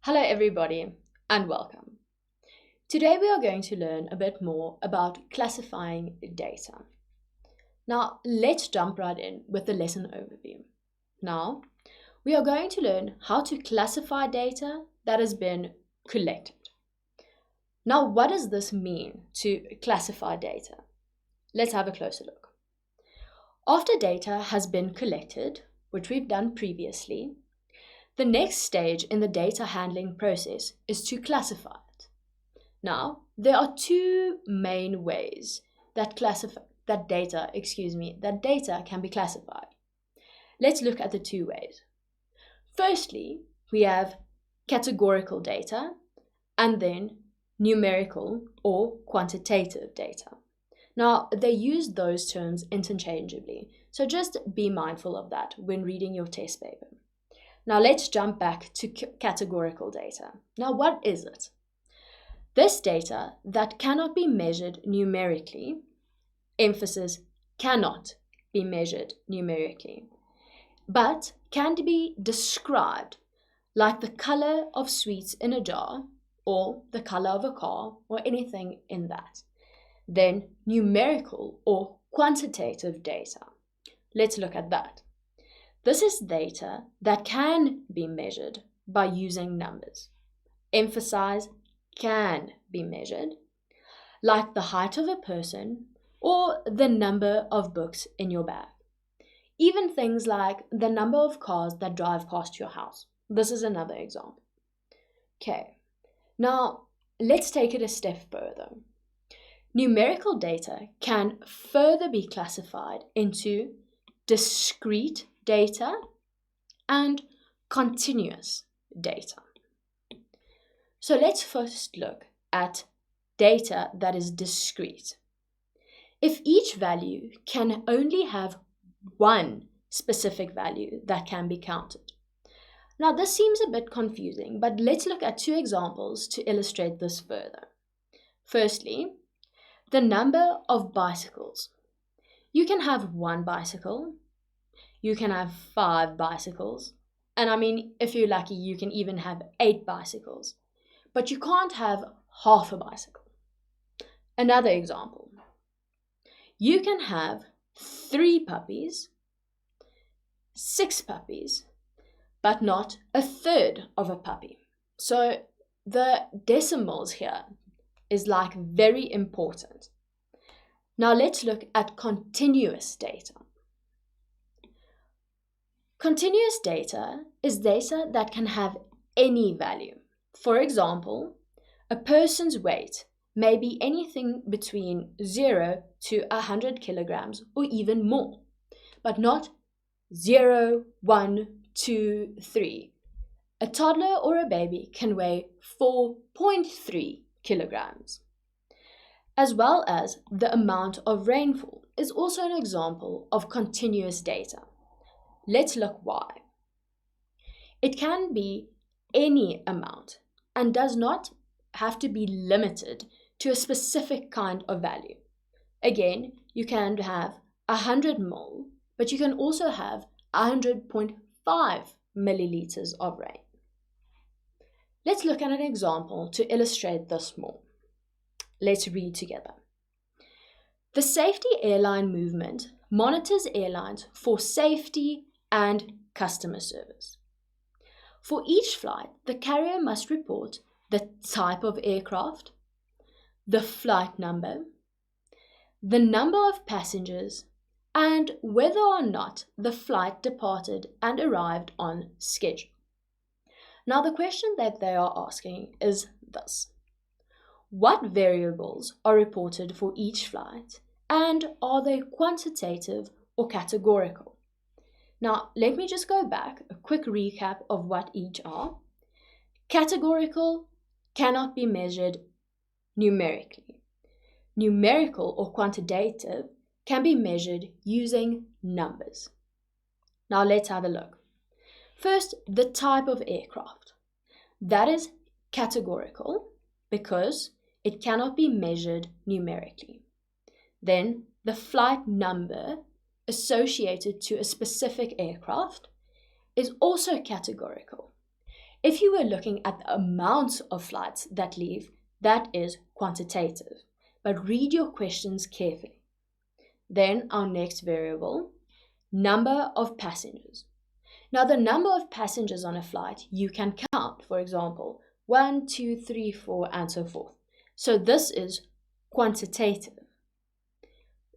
Hello everybody and welcome. Today we are going to learn a bit more about classifying data. Now let's jump right in with the lesson overview. Now we are going to learn how to classify data that has been collected. Now what does this mean to classify data? Let's have a closer look. After data has been collected, which we've done previously, the next stage in the data handling process is to classify it. Now, there are two main ways that data can be classified. Let's look at the two ways. Firstly, we have categorical data and then numerical or quantitative data. Now, they use those terms interchangeably, so just be mindful of that when reading your test paper. Now let's jump back to categorical data. Now what is it? This data that cannot be measured numerically, emphasis cannot be measured numerically, but can be described like the color of sweets in a jar or the color of a car or anything in that. Then numerical or quantitative data. Let's look at that. This is data that can be measured by using numbers. Emphasize can be measured, like the height of a person or the number of books in your bag. Even things like the number of cars that drive past your house. This is another example. Okay, now let's take it a step further. Numerical data can further be classified into discrete data and continuous data. So let's first look at data that is discrete. If each value can only have one specific value that can be counted. Now this seems a bit confusing, but let's look at two examples to illustrate this further. Firstly, the number of bicycles. You can have one bicycle, you can have 5 bicycles, and if you're lucky, you can even have 8 bicycles, but you can't have half a bicycle. Another example, you can have 3 puppies, 6 puppies, but not a third of a puppy. So the decimals here is very important. Now let's look at continuous data. Continuous data is data that can have any value. For example, a person's weight may be anything between 0 to 100 kilograms or even more, but not 0, 1, 2, 3. A toddler or a baby can weigh 4.3 kilograms. As well as the amount of rainfall is also an example of continuous data. Let's look why. It can be any amount and does not have to be limited to a specific kind of value. Again, you can have 100 mol, but you can also have 100.5 milliliters of rain. Let's look at an example to illustrate this more. Let's read together. The Safety Airline Movement monitors airlines for safety and customer service. For each flight, the carrier must report the type of aircraft, the flight number, the number of passengers, and whether or not the flight departed and arrived on schedule. Now the question that they are asking is this. What variables are reported for each flight, and are they quantitative or categorical? Now, let me just go back, a quick recap of what each are. Categorical cannot be measured numerically. Numerical or quantitative can be measured using numbers. Now, let's have a look. First, the type of aircraft. That is categorical because it cannot be measured numerically. Then, the flight number associated to a specific aircraft is also categorical. If you were looking at the amount of flights that leave, that is quantitative. But read your questions carefully. Then our next variable, number of passengers. Now the number of passengers on a flight you can count, for example, 1, 2, 3, 4, and so forth. So this is quantitative.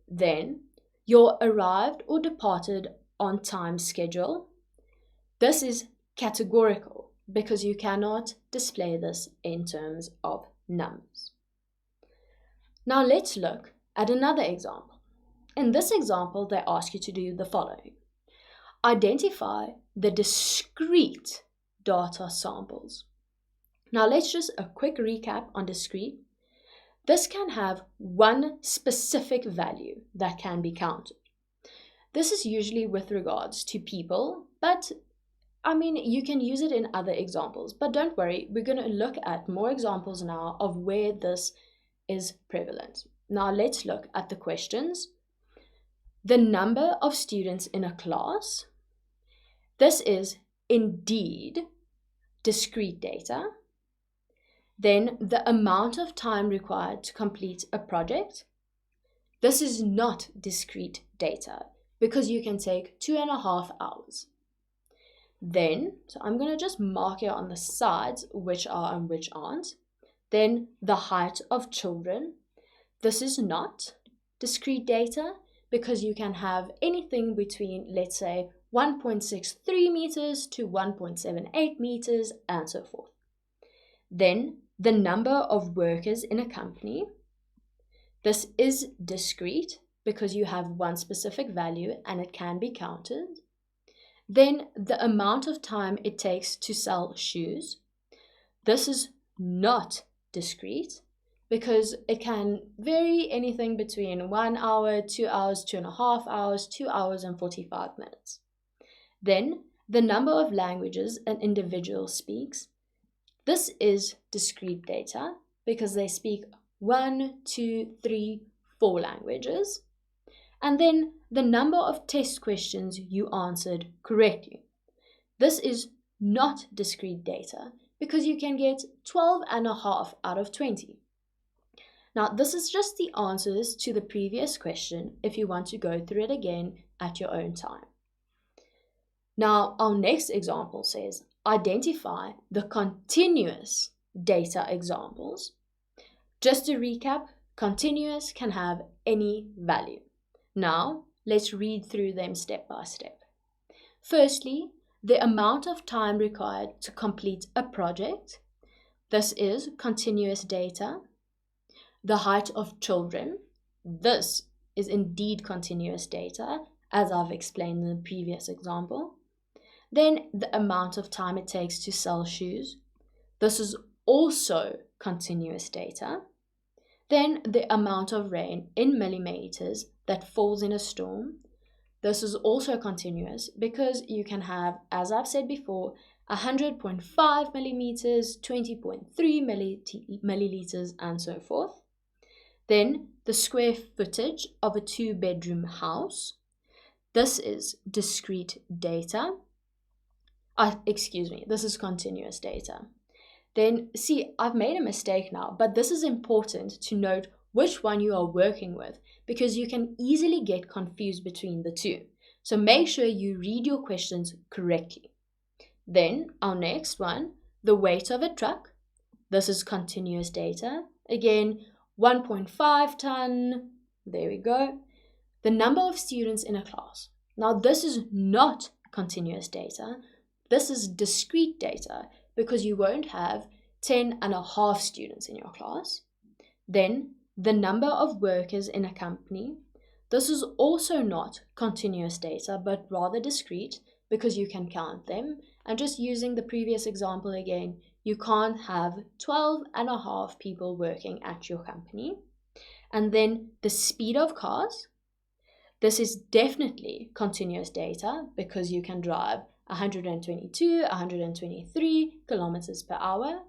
Then your arrived or departed on time schedule. This is categorical because you cannot display this in terms of numbers. Now let's look at another example. In this example, they ask you to do the following. Identify the discrete data samples. Now let's just a quick recap on discrete. This can have one specific value that can be counted. This is usually with regards to people, but you can use it in other examples. But don't worry, we're going to look at more examples now of where this is prevalent. Now let's look at the questions. The number of students in a class. This is indeed discrete data. Then the amount of time required to complete a project. This is not discrete data because you can take 2.5 hours. Then, so I'm going to just mark here on the sides which are and which aren't. Then the height of children. This is not discrete data because you can have anything between, let's say, 1.63 meters to 1.78 meters and so forth. Then the number of workers in a company. This is discrete because you have one specific value and it can be counted. Then the amount of time it takes to sell shoes. This is not discrete because it can vary anything between 1 hour, 2 hours, 2.5 hours, 2 hours and 45 minutes. Then the number of languages an individual speaks. This is discrete data because they speak 1, 2, 3, 4 languages. And then the number of test questions you answered correctly. This is not discrete data because you can get 12.5 out of 20. Now, this is just the answers to the previous question if you want to go through it again at your own time. Now, our next example says, identify the continuous data examples. Just to recap, continuous can have any value. Now, let's read through them step by step. Firstly, the amount of time required to complete a project. This is continuous data. The height of children. This is indeed continuous data, as I've explained in the previous example. Then the amount of time it takes to sell shoes. This is also continuous data. Then the amount of rain in millimeters that falls in a storm. This is also continuous because you can have, as I've said before, 100.5 millimeters, 20.3 milliliters, and so forth. Then the square footage of a 2-bedroom house. This is discrete data. This is continuous data. Then, see, I've made a mistake now, but this is important to note which one you are working with because you can easily get confused between the two. So make sure you read your questions correctly. Then, our next one, the weight of a truck. This is continuous data. Again, 1.5 ton. There we go. The number of students in a class. Now, this is not continuous data. This is discrete data because you won't have 10.5 students in your class. Then the number of workers in a company. This is also not continuous data, but rather discrete because you can count them. And just using the previous example again, you can't have 12.5 people working at your company. And then the speed of cars. This is definitely continuous data because you can drive 122, 123 kilometers per hour.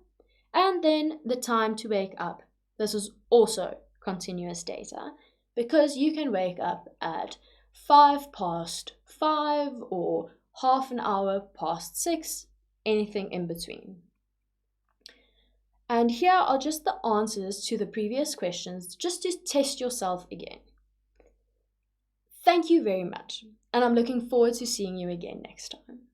And then the time to wake up. This is also continuous data because you can wake up at 5 past 5 or half an hour past 6 anything in between. And here are just the answers to the previous questions, just to test yourself again. Thank you very much, and I'm looking forward to seeing you again next time.